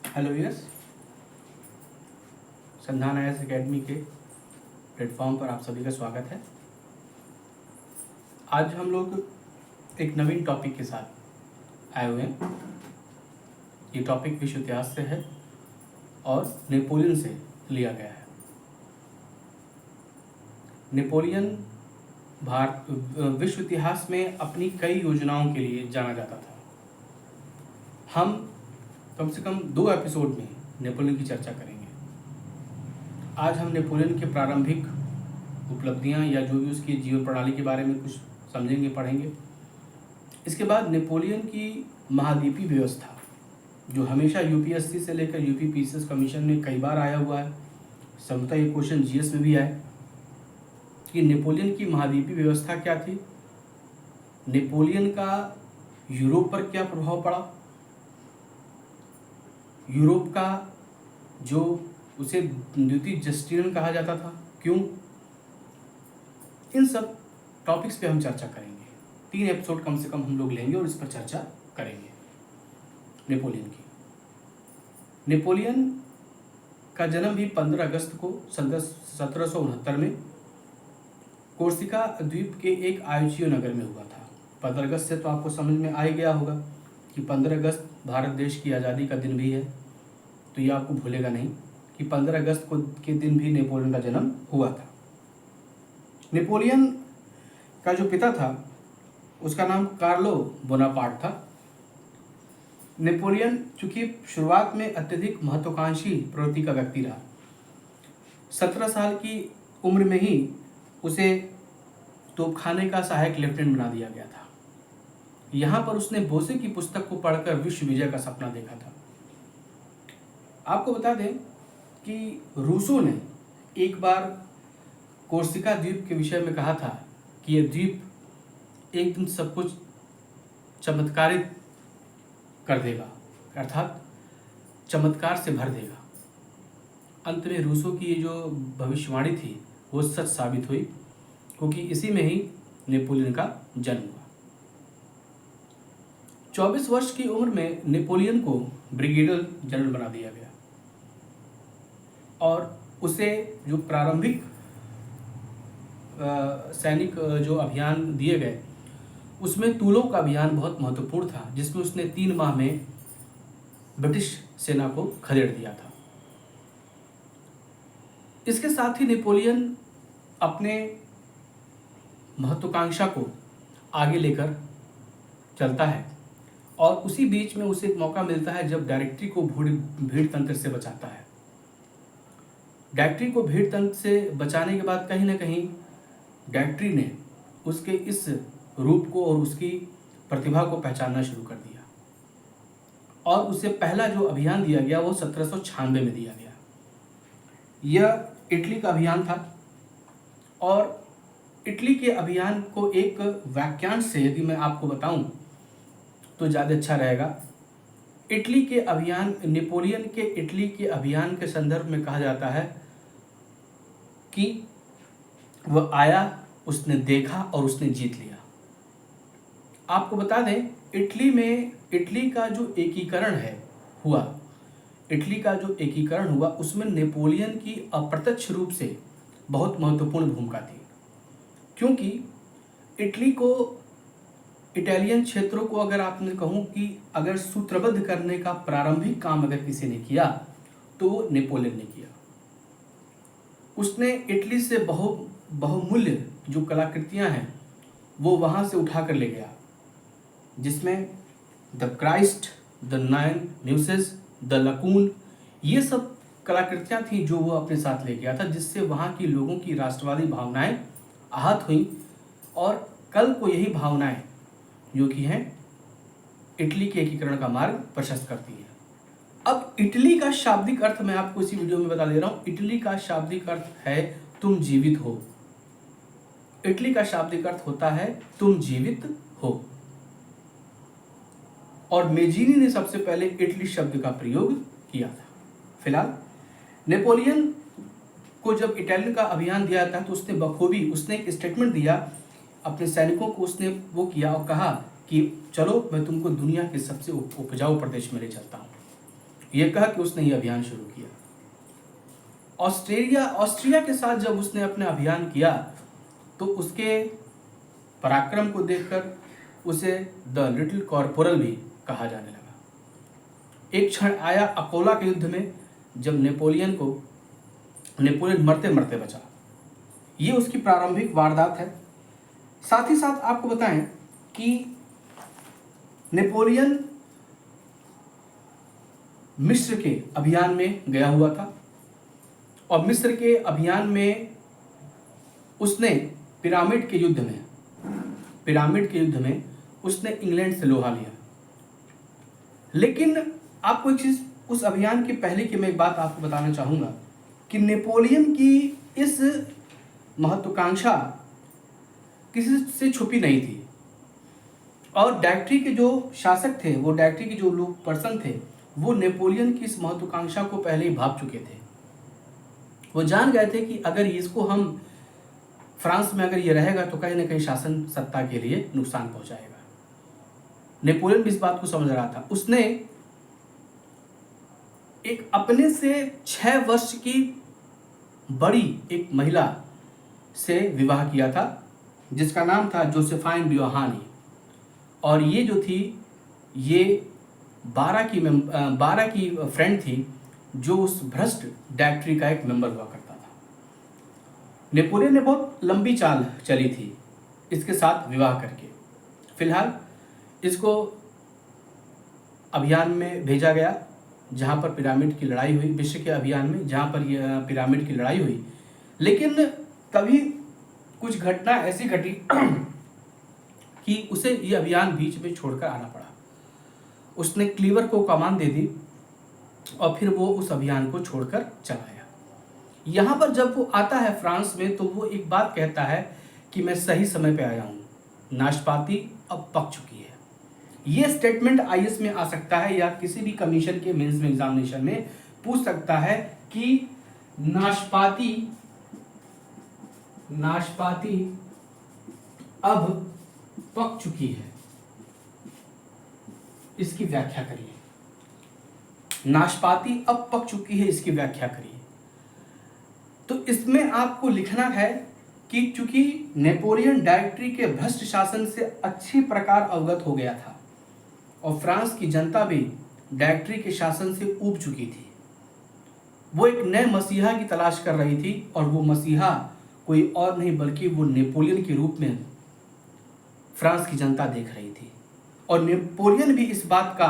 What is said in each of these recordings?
Hello yes, संधान IAS academy के platform पर आप सभी का स्वागत है। आज हम लोग एक नवीन टॉपिक के साथ आए हुए हैं। ये टॉपिक विश्व इतिहास से है और नेपोलियन से लिया गया है। नेपोलियन विश्व इतिहास में अपनी कई योजनाओं के लिए जाना जाता था। हम कम से कम 2 एपिसोड में नेपोलियन की चर्चा करेंगे। आज हम नेपोलियन के प्रारंभिक उपलब्धियां या जो भी उसकी जीवन प्रणाली के बारे में कुछ समझेंगे, पढ़ेंगे। इसके बाद नेपोलियन की महाद्वीपीय व्यवस्था, जो हमेशा यूपीएससी से लेकर यूपी पीसीएस कमीशन में कई बार आया हुआ है, संभवतः ये क्वेश्चन जीएस में भी आए कि नेपोलियन की महाद्वीपीय व्यवस्था क्या थी, नेपोलियन का यूरोप पर क्या प्रभाव पड़ा, यूरोप का जो उसे द्वितीय जस्टिनियन कहा जाता था क्यों, इन सब टॉपिक्स पे हम चर्चा करेंगे। 3 एपिसोड कम से कम हम लोग लेंगे और इस पर चर्चा करेंगे। नेपोलियन का जन्म भी 15 अगस्त को 1769 में कोर्सिका द्वीप के एक आयोचीय नगर में हुआ था। 15 अगस्त से तो आपको समझ में आ ही गया होगा कि 15 अगस्त भारत देश की आज़ादी का दिन भी है, तो ये आपको भूलेगा नहीं कि 15 अगस्त के दिन भी नेपोलियन का जन्म हुआ था। नेपोलियन का जो पिता था उसका नाम कार्लो बोनापार्ट था। नेपोलियन चूंकि शुरुआत में अत्यधिक महत्वाकांक्षी प्रवृत्ति का व्यक्ति रहा, 17 साल की उम्र में ही उसे तोपखाने का सहायक लेफ्टिनेंट बना दिया गया था। यहाँ पर उसने बोसे की पुस्तक को पढ़कर विश्व विजय का सपना देखा था। आपको बता दें कि रूसो ने एक बार कोर्सिका द्वीप के विषय में कहा था कि यह द्वीप एक दिन सब कुछ चमत्कारित कर देगा, अर्थात चमत्कार से भर देगा। अंत में रूसो की ये जो भविष्यवाणी थी वो सच साबित हुई, क्योंकि इसी में ही नेपोलियन का जन्म हुआ। 24 वर्ष की उम्र में नेपोलियन को ब्रिगेडियर जनरल बना दिया गया और उसे जो प्रारंभिक सैनिक जो अभियान दिए गए उसमें तूलों का अभियान बहुत महत्वपूर्ण था, जिसमें उसने 3 माह में ब्रिटिश सेना को खदेड़ दिया था। इसके साथ ही नेपोलियन अपने महत्वाकांक्षा को आगे लेकर चलता है और उसी बीच में उसे एक मौका मिलता है जब डायरेक्टरी को भीड़ तंत्र से बचाता है। डायरेक्टरी को भीड़ तंत्र से बचाने के बाद कहीं ना कहीं डायरेक्टरी ने उसके इस रूप को और उसकी प्रतिभा को पहचानना शुरू कर दिया और उसे पहला जो अभियान दिया गया वो 1796 में दिया गया। यह इटली का अभियान था और इटली के अभियान को एक वाक्यांश से यदि मैं आपको बताऊं तो ज़्यादा अच्छा रहेगा। इटली के अभियान, नेपोलियन के इटली के अभियान के संदर्भ में कहा जाता है कि वह आया, उसने देखा और उसने जीत लिया। आपको बता दें, इटली का जो एकीकरण हुआ उसमें नेपोलियन की अप्रत्यक्ष रूप से बहुत महत्वपूर्ण भूमिका थी, क्योंकि इटली को, इटालियन क्षेत्रों को अगर आपने कहूँ कि अगर सूत्रबद्ध करने का प्रारंभिक काम अगर किसी ने किया तो वो नेपोलियन ने किया। उसने इटली से बहुमूल्य जो कलाकृतियां हैं वो वहाँ से उठा कर ले गया, जिसमें the Christ, the 9 Muses, the Laocoon, ये सब कलाकृतियां थी जो वो अपने साथ ले गया था, जिससे वहाँ की लोगों की राष्ट्रवादी भावनाएं आहत हुई और कल को यही भावनाएं जो कि हैं इटली के एकीकरण का मार्ग प्रशस्त करती है। अब इटली का शाब्दिक अर्थ मैं आपको इसी वीडियो में बता दे रहा हूं। इटली का शाब्दिक अर्थ है तुम जीवित हो। इटली का शाब्दिक अर्थ होता है तुम जीवित हो। और मेजीनी ने सबसे पहले इटली शब्द का प्रयोग किया था। फिलहाल नेपोलियन को जब इटालियन का अभियान दिया था तो उसने बखूबी एक स्टेटमेंट दिया अपने सैनिकों को, उसने वो किया और कहा कि चलो मैं तुमको दुनिया के सबसे उपजाऊ प्रदेश में ले चलता हूँ। ये कह के उसने ये अभियान शुरू किया। ऑस्ट्रिया के साथ जब उसने अपने अभियान किया तो उसके पराक्रम को देखकर उसे द लिटिल कॉर्पोरल भी कहा जाने लगा। एक क्षण आया अकोला के युद्ध में जब नेपोलियन मरते मरते बचा। ये उसकी प्रारंभिक वारदात है। साथ ही साथ आपको बताएं कि नेपोलियन मिस्र के अभियान में गया हुआ था और मिस्र के अभियान में उसने पिरामिड के युद्ध में उसने इंग्लैंड से लोहा लिया। लेकिन आपको एक चीज उस अभियान के पहले की मैं एक बात आपको बताना चाहूंगा कि नेपोलियन की इस महत्वाकांक्षा किसी से छुपी नहीं थी और डैक्ट्री के जो शासक थे, वो डैक्ट्री के जो लोग पर्सन थे, वो नेपोलियन की इस महत्वाकांक्षा को पहले ही भाप चुके थे। वो जान गए थे कि अगर इसको हम फ्रांस में अगर ये रहेगा तो कहीं ना कहीं शासन सत्ता के लिए नुकसान पहुंचाएगा। नेपोलियन भी इस बात को समझ रहा था। उसने एक अपने से 6 वर्ष की बड़ी एक महिला से विवाह किया था जिसका नाम था जोसेफाइन डिओहानी, और ये जो थी ये 12 की फ्रेंड थी जो उस भ्रष्ट डैक्ट्री का एक मेंबर हुआ करता था। नेपोलियन ने बहुत लंबी चाल चली थी इसके साथ विवाह करके। फिलहाल इसको अभियान में भेजा गया जहाँ पर पिरामिड की लड़ाई हुई, विश्व के अभियान में जहाँ पर यह पिरामिड की लड़ाई हुई। लेकिन तभी कुछ घटना ऐसी घटी कि उसे ये अभियान बीच में छोड़कर आना पड़ा। उसने क्लीवर को कमान दे दी और फिर वो उस अभियान को छोड़कर चला गया। यहाँ पर जब वो आता है फ्रांस में तो वो एक बात कहता है कि मैं सही समय पे आया हूँ, नाशपाती अब पक चुकी है। ये स्टेटमेंट आईएएस में आ सकता है या किसी भी कमीशन के मेंस में एग्जामिनेशन में पूछ सकता है कि नाशपाती अब पक चुकी है, इसकी व्याख्या करिए। नाशपाती अब पक चुकी है, इसकी व्याख्या करिए। तो इसमें आपको लिखना है कि चूंकि नेपोलियन डायरेक्टरी के भ्रष्ट शासन से अच्छी प्रकार अवगत हो गया था और फ्रांस की जनता भी डायरेक्टरी के शासन से ऊब चुकी थी, वो एक नए मसीहा की तलाश कर रही थी और वो मसीहा कोई और नहीं बल्कि वो नेपोलियन के रूप में फ्रांस की जनता देख रही थी। और नेपोलियन भी इस बात का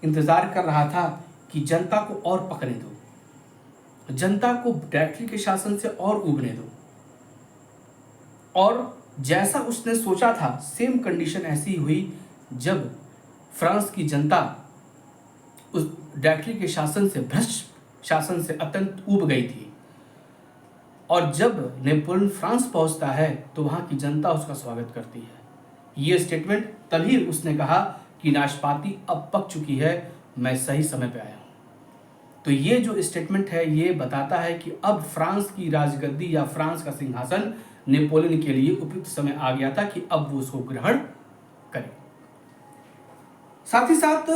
इंतजार कर रहा था कि जनता को और पकड़ने दो, जनता को डायरेक्टरी के शासन से और उबरने दो। और जैसा उसने सोचा था सेम कंडीशन ऐसी हुई जब फ्रांस की जनता उस डायरेक्टरी के शासन से, भ्रष्ट शासन से अत्यंत ऊब गई थी। और जब नेपोलियन फ्रांस पहुंचता है तो वहां की जनता उसका स्वागत करती है। ये स्टेटमेंट तभी उसने कहा कि नाशपाती अब पक चुकी है, मैं सही समय पे आया हूं। तो ये जो स्टेटमेंट है ये बताता है कि अब फ्रांस की राजगद्दी या फ्रांस का सिंहासन नेपोलियन के लिए उपयुक्त समय आ गया था कि अब वो उसको ग्रहण करे। साथ ही साथ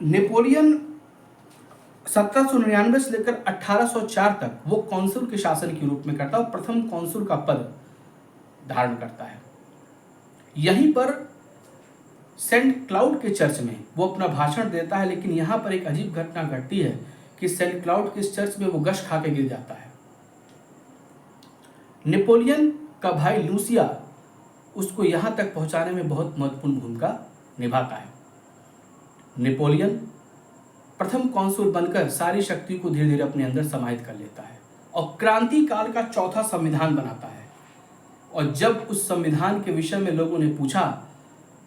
नेपोलियन 1799 से लेकर 1804 तक वो कॉन्सुल के शासन के रूप में करता है और प्रथम कॉन्सुल का पद धारण करता है। यहीं पर सेंट क्लाउड के चर्च में वो अपना भाषण देता है, लेकिन यहाँ पर एक अजीब घटना घटती है कि सेंट क्लाउड के चर्च में वो गश खा के गिर जाता है। नेपोलियन का भाई लूसिया उसको यहाँ तक पहुँचाने में बहुत महत्वपूर्ण भूमिका निभाता है। नेपोलियन प्रथम कॉन्सुल बनकर सारी शक्ति को धीरे धीरे अपने अंदर समाहित कर लेता है और क्रांति काल का चौथा संविधान बनाता है। और जब उस संविधान के विषय में लोगों ने पूछा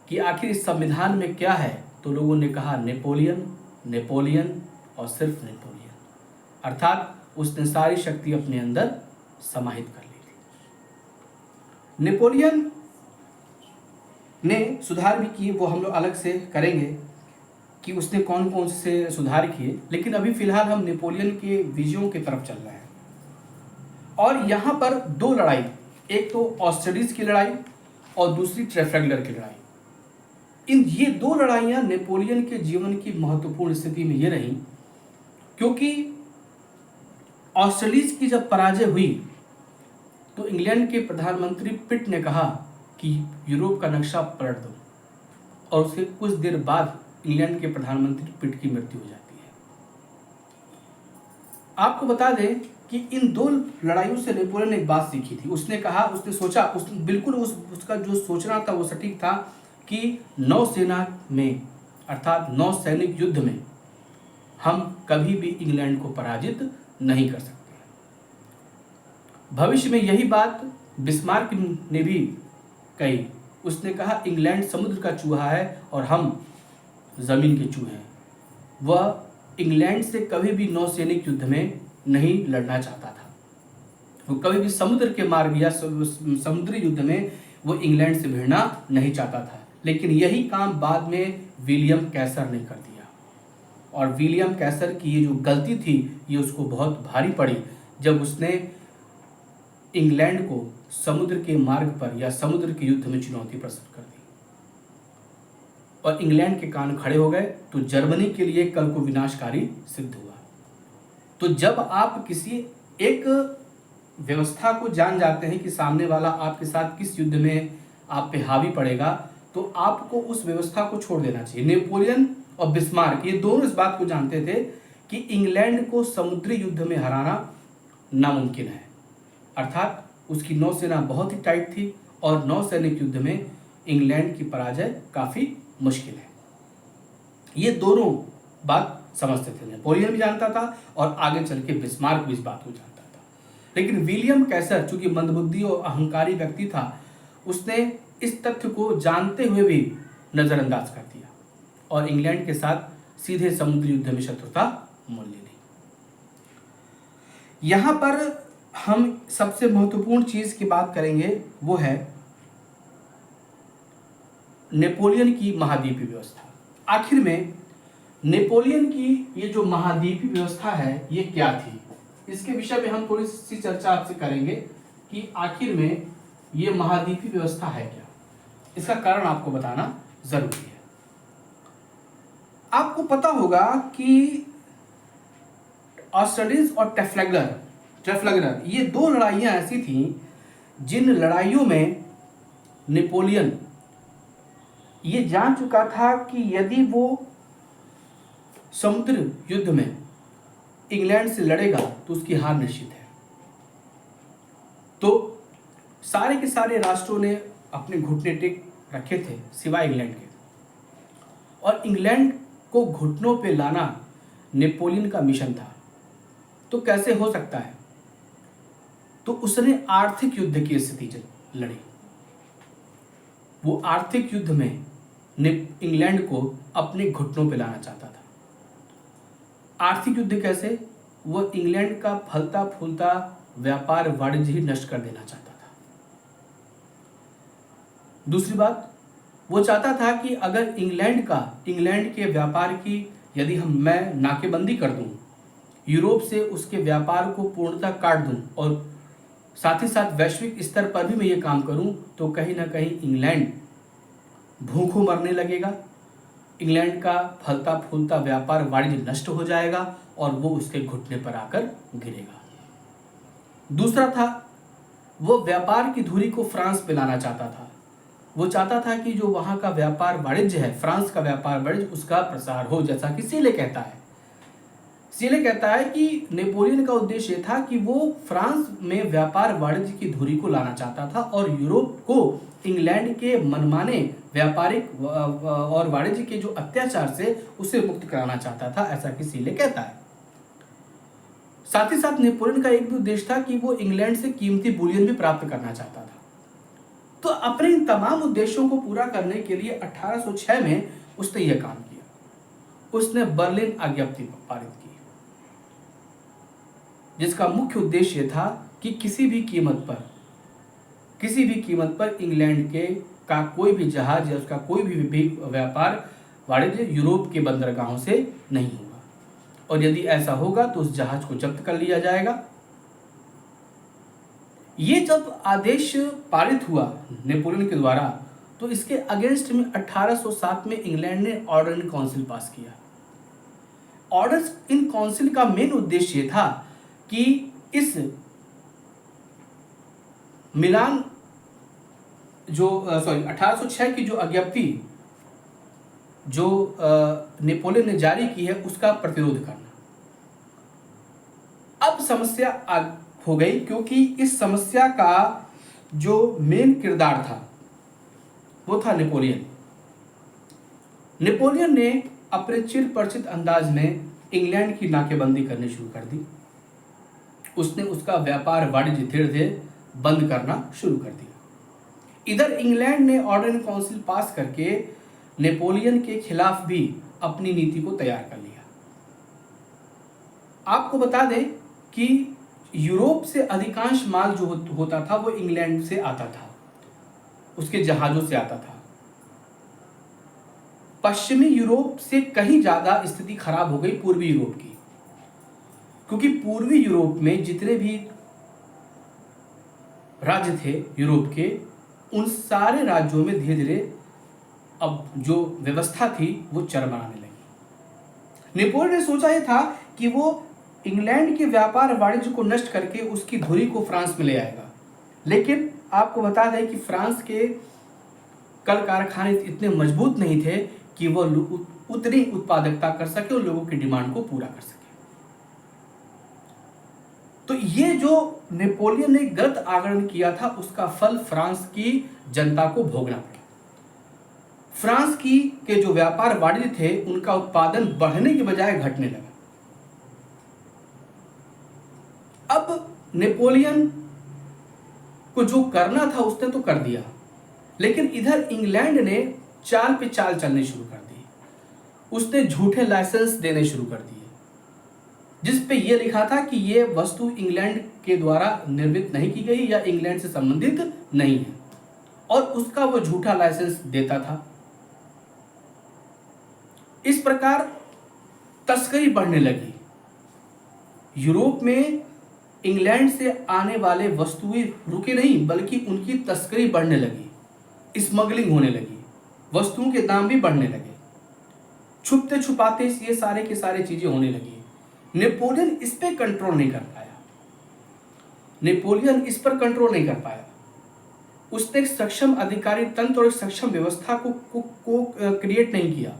कि आखिर इस संविधान में क्या है, तो लोगों ने कहा नेपोलियन, नेपोलियन और सिर्फ नेपोलियन। अर्थात उसने सारी शक्ति अपने अंदर समाहित कर ली थी। नेपोलियन ने सुधार भी किए, वो हम लोग अलग से करेंगे कि उसने कौन कौन से सुधार किए, लेकिन अभी फिलहाल हम नेपोलियन के विजयों की तरफ चल रहे हैं। और यहाँ पर 2 लड़ाई, एक तो ऑस्ट्रेलिस की लड़ाई और दूसरी ट्रेफेगलर की लड़ाई। इन ये दो लड़ाइयाँ नेपोलियन के जीवन की महत्वपूर्ण स्थिति में ये रही, क्योंकि ऑस्ट्रेलिस की जब पराजय हुई तो इंग्लैंड के प्रधानमंत्री पिट ने कहा कि यूरोप का नक्शा पलट दो, और उसके कुछ देर बाद इंग्लैंड के प्रधानमंत्री पिट की मृत्यु हो जाती है। आपको बता दें कि इन दो लड़ाइयों से नेपोलियन ने एक बात सीखी थी। उसने कहा, उसने सोचा, बिल्कुल उसका जो सोचना था वो सटीक था कि नौसेना में अर्थात नौसैनिक युद्ध में हम कभी भी इंग्लैंड को पराजित नहीं कर सकते। भविष्य में यही बात बिस्मार्क ने भी कही। उसने कहा, इंग्लैंड समुद्र का चूहा है और हम जमीन के चूहे हैं। वह इंग्लैंड से कभी भी नौसैनिक युद्ध में नहीं लड़ना चाहता था। वो कभी भी समुद्र के मार्ग या समुद्री युद्ध में वो इंग्लैंड से भिड़ना नहीं चाहता था। लेकिन यही काम बाद में विलियम कैसर ने कर दिया, और विलियम कैसर की ये जो गलती थी ये उसको बहुत भारी पड़ी जब उसने इंग्लैंड को समुद्र के मार्ग पर या समुद्र के युद्ध में चुनौती प्रस्तुत कर दी और इंग्लैंड के कान खड़े हो गए, तो जर्मनी के लिए कल को विनाशकारी सिद्ध हुआ। तो जब आप किसी एक व्यवस्था को जान जाते हैं कि सामने वाला आपके साथ किस युद्ध में आप पे हावी पड़ेगा, तो आपको उस व्यवस्था को छोड़ देना चाहिए। नेपोलियन और बिस्मार्क ये दोनों इस बात को जानते थे कि इंग्लैंड को समुद्री युद्ध में हराना नामुमकिन है, अर्थात उसकी नौसेना बहुत ही टाइट थी और नौसैनिक युद्ध में इंग्लैंड की पराजय काफ़ी मुश्किल है। ये दोनों बात समझते थे, नेपोलियन भी जानता था और आगे चल के बिस्मार्क भी इस बात को जानता था। लेकिन विलियम कैसर चूंकि मंदबुद्धि और अहंकारी व्यक्ति था, उसने इस तथ्य को जानते हुए भी नज़रअंदाज कर दिया और इंग्लैंड के साथ सीधे समुद्री युद्ध में शत्रुता मोल ले ली। यहाँ पर हम सबसे महत्वपूर्ण चीज़ की बात करेंगे, वो है नेपोलियन की महाद्वीपीय व्यवस्था। आखिर में नेपोलियन की ये जो महाद्वीपीय व्यवस्था है ये क्या थी, इसके विषय में हम थोड़ी सी चर्चा आपसे करेंगे कि आखिर में ये महाद्वीपीय व्यवस्था है क्या। इसका कारण आपको बताना जरूरी है। आपको पता होगा कि ऑस्ट्रेलिस और ट्रफलगर ये दो लड़ाइयाँ ऐसी थीं जिन लड़ाइयों में नेपोलियन ये जान चुका था कि यदि वो समुद्र युद्ध में इंग्लैंड से लड़ेगा तो उसकी हार निश्चित है। तो सारे के सारे राष्ट्रों ने अपने घुटने टेक रखे थे सिवाय इंग्लैंड के, और इंग्लैंड को घुटनों पे लाना नेपोलियन का मिशन था। तो कैसे हो सकता है, तो उसने आर्थिक युद्ध की स्थिति लड़ी। वो आर्थिक युद्ध में इंग्लैंड को अपने घुटनों पे लाना चाहता था। आर्थिक युद्ध कैसे, वो इंग्लैंड का फलता फूलता व्यापार वाणिज्य ही नष्ट कर देना चाहता था। दूसरी बात, वो चाहता था कि अगर इंग्लैंड के व्यापार की यदि मैं नाकेबंदी कर दूं, यूरोप से उसके व्यापार को पूर्णतः काट दूं और साथ ही साथ वैश्विक स्तर पर भी मैं ये काम करूं, तो कहीं ना कहीं इंग्लैंड भूखों मरने लगेगा, इंग्लैंड का फलता फूलता व्यापार वाणिज्य नष्ट हो जाएगा और वो उसके घुटने पर आकर गिरेगा। दूसरा था, वो व्यापार की धुरी को फ्रांस पे लाना चाहता था। वो चाहता था कि जो वहाँ का व्यापार वाणिज्य है, फ्रांस का व्यापार वाणिज्य, उसका प्रसार हो, जैसा कि सीले कहता है। सीले कहता है कि नेपोलियन का उद्देश्य था कि वो फ्रांस में व्यापार वाणिज्य की धुरी को लाना चाहता था और यूरोप को इंग्लैंड के मनमाने व्यापारिक और वाणिज्य के जो अत्याचार से उसे मुक्त कराना चाहता था, ऐसा कि सीले कहता है। साथ ही साथ नेपोलियन का एक भी उद्देश्य था कि वो इंग्लैंड से कीमती बुलियन भी प्राप्त करना चाहता था। तो अपने इन तमाम उद्देश्यों को पूरा करने के लिए 1806 में उसने यह काम किया। उसने बर्लिन आज्ञप्ति पारित की, जिसका मुख्य उद्देश्य था कि किसी भी कीमत पर इंग्लैंड का कोई भी जहाज या उसका कोई भी व्यापार वाणिज्य यूरोप के बंदरगाहों से नहीं होगा, और यदि ऐसा होगा तो उस जहाज को जब्त कर लिया जाएगा। ये जब आदेश पारित हुआ नेपोलियन के द्वारा, तो इसके अगेंस्ट में 1807 में इंग्लैंड ने ऑर्डर इन काउंसिल पास किया। ऑर्डर इन काउंसिल का मेन उद्देश्य ये था कि इस मिलान 1806 की जो आज्ञप्ति जो नेपोलियन ने जारी की है उसका प्रतिरोध करना। अब समस्या हो गई, क्योंकि इस समस्या का जो मेन किरदार था वो था नेपोलियन। नेपोलियन ने अपने चिर परिचित अंदाज में इंग्लैंड की नाकेबंदी करनी शुरू कर दी। उसने उसका व्यापार वाणिज्य धीरे धीरे बंद करना शुरू कर दिया। इधर इंग्लैंड ने ऑर्डर इन काउंसिल पास करके नेपोलियन के खिलाफ भी अपनी नीति को तैयार कर लिया। आपको बता दें कि यूरोप से अधिकांश माल जो होता था वो इंग्लैंड से आता था, उसके जहाजों से आता था। पश्चिमी यूरोप से कहीं ज्यादा स्थिति खराब हो गई पूर्वी यूरोप की, क्योंकि पूर्वी यूरोप में जितने भी राज्य थे यूरोप के, उन सारे राज्यों में धीरे धीरे अब जो व्यवस्था थी वो चरमराने लगी। नेपोलियन ने सोचा यह था कि वो इंग्लैंड के व्यापार वाणिज्य को नष्ट करके उसकी धुरी को फ्रांस में ले आएगा, लेकिन आपको बता दें कि फ्रांस के कल कारखाने इतने मजबूत नहीं थे कि वो उतनी उत्पादकता कर सके और लोगों की डिमांड को पूरा कर सके। तो ये जो नेपोलियन ने गलत आगमन किया था उसका फल फ्रांस की जनता को भोगना पड़ा। फ्रांस के जो व्यापार वाणिज्य थे उनका उत्पादन बढ़ने के बजाय घटने लगा। अब नेपोलियन को जो करना था उसने तो कर दिया, लेकिन इधर इंग्लैंड ने चाल पे चाल चलनी शुरू कर दी। उसने झूठे लाइसेंस देने शुरू कर दिए, जिस पे यह लिखा था कि यह वस्तु इंग्लैंड के द्वारा निर्मित नहीं की गई या इंग्लैंड से संबंधित नहीं है, और उसका वो झूठा लाइसेंस देता था। इस प्रकार तस्करी बढ़ने लगी। यूरोप में इंग्लैंड से आने वाले वस्तुएं रुके नहीं, बल्कि उनकी तस्करी बढ़ने लगी, स्मगलिंग होने लगी, वस्तुओं के दाम भी बढ़ने लगे। छुपते छुपाते ये सारे के सारे चीजें होने लगी। नेपोलियन इस पे कंट्रोल नहीं कर पाया। नेपोलियन इस पर कंट्रोल नहीं कर पाया। उसने एक सक्षम अधिकारी तंत्र और एक सक्षम व्यवस्था को क्रिएट नहीं किया।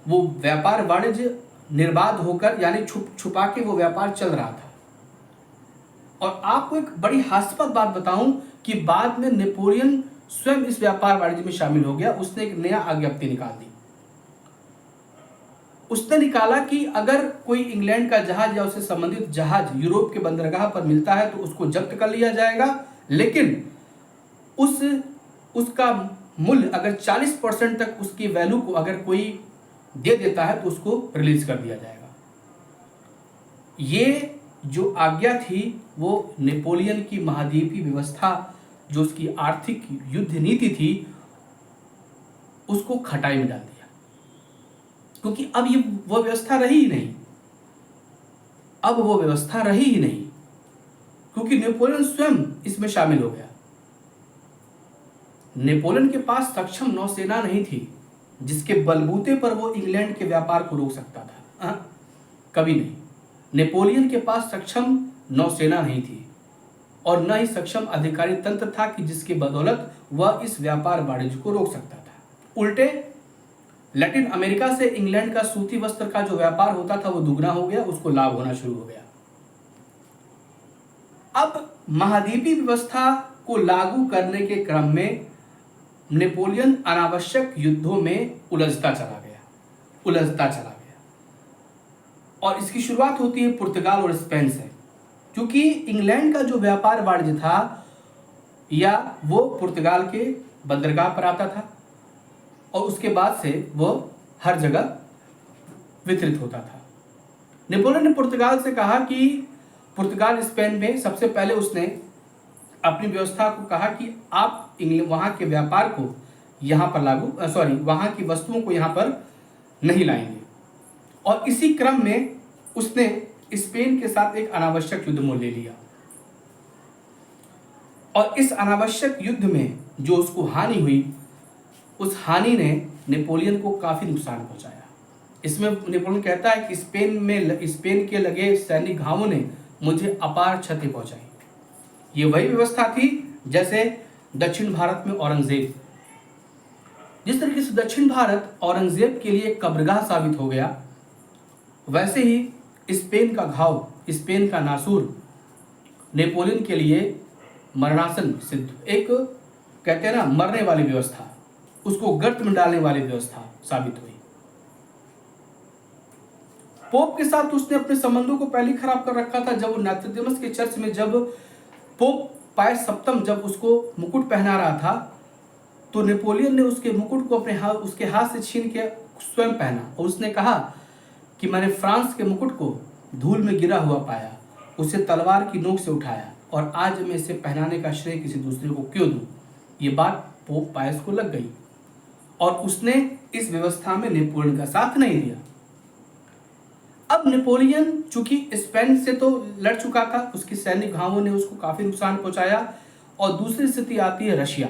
वो व्यापार वाणिज्य निर्बाध होकर, यानी छुपा के वो व्यापार चल रहा था। और आपको एक बड़ी हास्यास्पद बात बताऊं कि बाद में नेपोलियन स्वयं इस व्यापार वाणिज्य में शामिल हो गया। उसने एक नया आज्ञप्ति निकाल दी। उसने निकाला कि अगर कोई इंग्लैंड का जहाज या उससे संबंधित जहाज यूरोप के बंदरगाह पर मिलता है तो उसको जब्त कर लिया जाएगा, लेकिन उसका मूल्य अगर 40% तक उसकी वैल्यू को अगर कोई दे देता है तो उसको रिलीज कर दिया जाएगा। ये जो आज्ञा थी वो नेपोलियन की महाद्वीपीय व्यवस्था, जो उसकी आर्थिक युद्ध नीति थी, उसको खटाई में डाल दिया, क्योंकि अब ये वो व्यवस्था रही ही नहीं। अब वो व्यवस्था रही ही नहीं, क्योंकि नेपोलियन स्वयं इसमें शामिल हो गया। नेपोलियन के पास सक्षम नौसेना नहीं थी जिसके बलबूते पर वो इंग्लैंड के व्यापार को रोक सकता था। कभी नहीं। नेपोलियन के पास सक्षम नौसेना नहीं थी और न ही सक्षम अधिकारी तंत्र था कि जिसके बदौलत वह इस व्यापार वाणिज्य को रोक सकता था। उल्टे लैटिन अमेरिका से इंग्लैंड का सूती वस्त्र का जो व्यापार होता था वो दुगना हो गया, उसको लाभ होना शुरू हो गया। अब महाद्वीपीय व्यवस्था को लागू करने के क्रम में नेपोलियन अनावश्यक युद्धों में उलझता चला गया। और इसकी शुरुआत होती है पुर्तगाल और स्पेन से, क्योंकि इंग्लैंड का जो व्यापार वाणिज्य था या वो पुर्तगाल के बंदरगाह पर आता था और उसके बाद से वो हर जगह वितरित होता था। नेपोलियन ने पुर्तगाल से कहा कि पुर्तगाल स्पेन में सबसे पहले उसने अपनी व्यवस्था को कहा कि आप वहाँ के व्यापार को यहाँ पर वहाँ की वस्तुओं को यहाँ पर नहीं लाएंगे। और इसी क्रम में उसने स्पेन के साथ एक अनावश्यक युद्ध मोल ले लिया। और इस अनावश्यक युद्ध में जो उसको हानि हुई, उस हानि ने नेपोलियन को काफ़ी नुकसान पहुंचाया। इसमें नेपोलियन कहता है कि स्पेन के लगे सैनिक घावों ने मुझे अपार क्षति पहुंचाई। ये वही व्यवस्था थी जैसे दक्षिण भारत में औरंगजेब, जिस तरीके से दक्षिण भारत औरंगजेब के लिए कब्रगाह साबित हो गया, वैसे ही स्पेन का घाव, स्पेन का नासूर नेपोलियन के लिए मरणासन सिद्ध, एक कहते हैं ना मरने वाली व्यवस्था, उसको गर्त में डालने वाली व्यवस्था साबित हुई। पोप के साथ उसने अपने संबंधों को पहले खराब कर रखा था। जब वो नोत्रडेमस के चर्च में जब पोप पायस सप्तम जब उसको मुकुट पहना रहा था, तो नेपोलियन ने उसके मुकुट को उसके हाथ से छीन के स्वयं पहना और उसने कहा कि मैंने फ्रांस के मुकुट को धूल में गिरा हुआ पाया, उसे तलवार की नोक से उठाया और आज मैं इसे पहनाने का श्रेय किसी दूसरे को क्यों दूं। ये बात पोप पायस को लग गई और उसने इस व्यवस्था में नेपोलियन का साथ नहीं दिया। अब नेपोलियन चूंकि स्पेन से तो लड़ चुका था, उसकी सैनिक घावों ने उसको काफी नुकसान पहुंचाया। और दूसरी स्थिति आती है रशिया।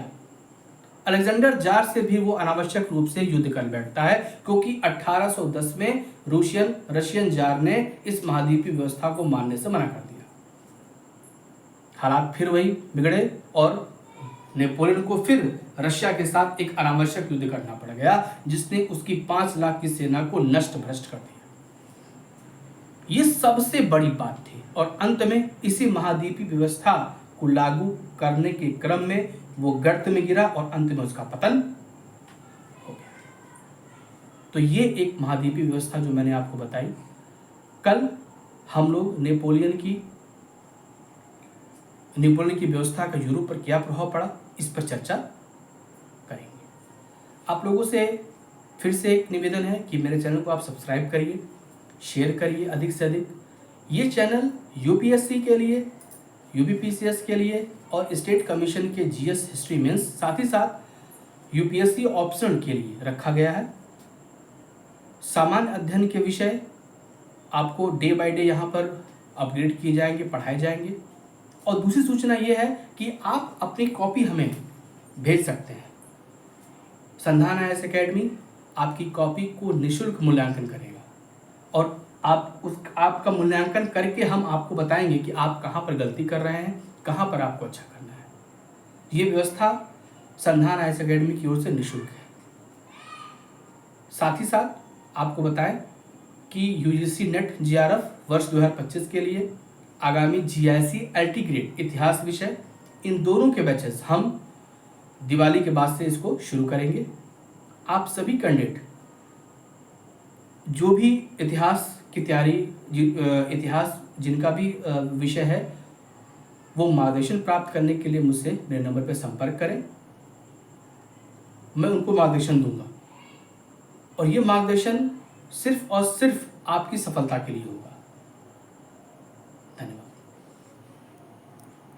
अलेक्जेंडर जार से भी वो अनावश्यक रूप से युद्ध कर बैठता है, क्योंकि 1810 में रशियन जार ने इस महाद्वीपीय व्यवस्था को मानने से मना कर दिया। हालात फिर वही बिगड़े और नेपोलियन को फिर रशिया के साथ एक अनावश्यक युद्ध करना पड़ गया, जिसने उसकी 5 लाख की सेना को नष्ट भ्रष्ट कर दिया। ये सबसे बड़ी बात थी और अंत में इसी महाद्वीपीय व्यवस्था को लागू करने के क्रम में वो गर्त में गिरा और अंत में उसका पतन हो गया। तो ये एक महाद्वीपीय व्यवस्था जो मैंने आपको बताई। कल हम लोग नेपोलियन की व्यवस्था का यूरोप पर क्या प्रभाव पड़ा, इस पर चर्चा करेंगे। आप लोगों से फिर से एक निवेदन है कि मेरे चैनल को आप सब्सक्राइब करिए, शेयर करिए अधिक से अधिक। ये चैनल यूपीएससी के लिए, यूपीपीसीएस के लिए और स्टेट कमीशन के जीएस हिस्ट्री मेंस, साथ ही साथ यूपीएससी ऑप्शन के लिए रखा गया है। सामान्य अध्ययन के विषय आपको डे बाय डे यहाँ पर अपग्रेड किए जाएंगे, पढ़ाए जाएंगे। और दूसरी सूचना ये है कि आप अपनी कॉपी हमें भेज सकते हैं। संधान आईएएस एकेडमी आपकी कॉपी को निःशुल्क मूल्यांकन करेगा और आपका मूल्यांकन करके हम आपको बताएंगे कि आप कहाँ पर गलती कर रहे हैं, कहाँ पर आपको अच्छा करना है। ये व्यवस्था संधान आईएएस एकेडमी की ओर से निःशुल्क है। साथ ही साथ आपको बताएं कि यूजीसी नेट जीआरएफ वर्ष 2025 के लिए आगामी जीआईसी एलटी ग्रेड इतिहास विषय, इन दोनों के बैचेस हम दिवाली के बाद से इसको शुरू करेंगे। आप सभी कैंडिडेट जो भी इतिहास की तैयारी, इतिहास जिनका भी विषय है, वो मार्गदर्शन प्राप्त करने के लिए मुझसे मेरे नंबर पर संपर्क करें। मैं उनको मार्गदर्शन दूंगा और ये मार्गदर्शन सिर्फ और सिर्फ आपकी सफलता के लिए होगा।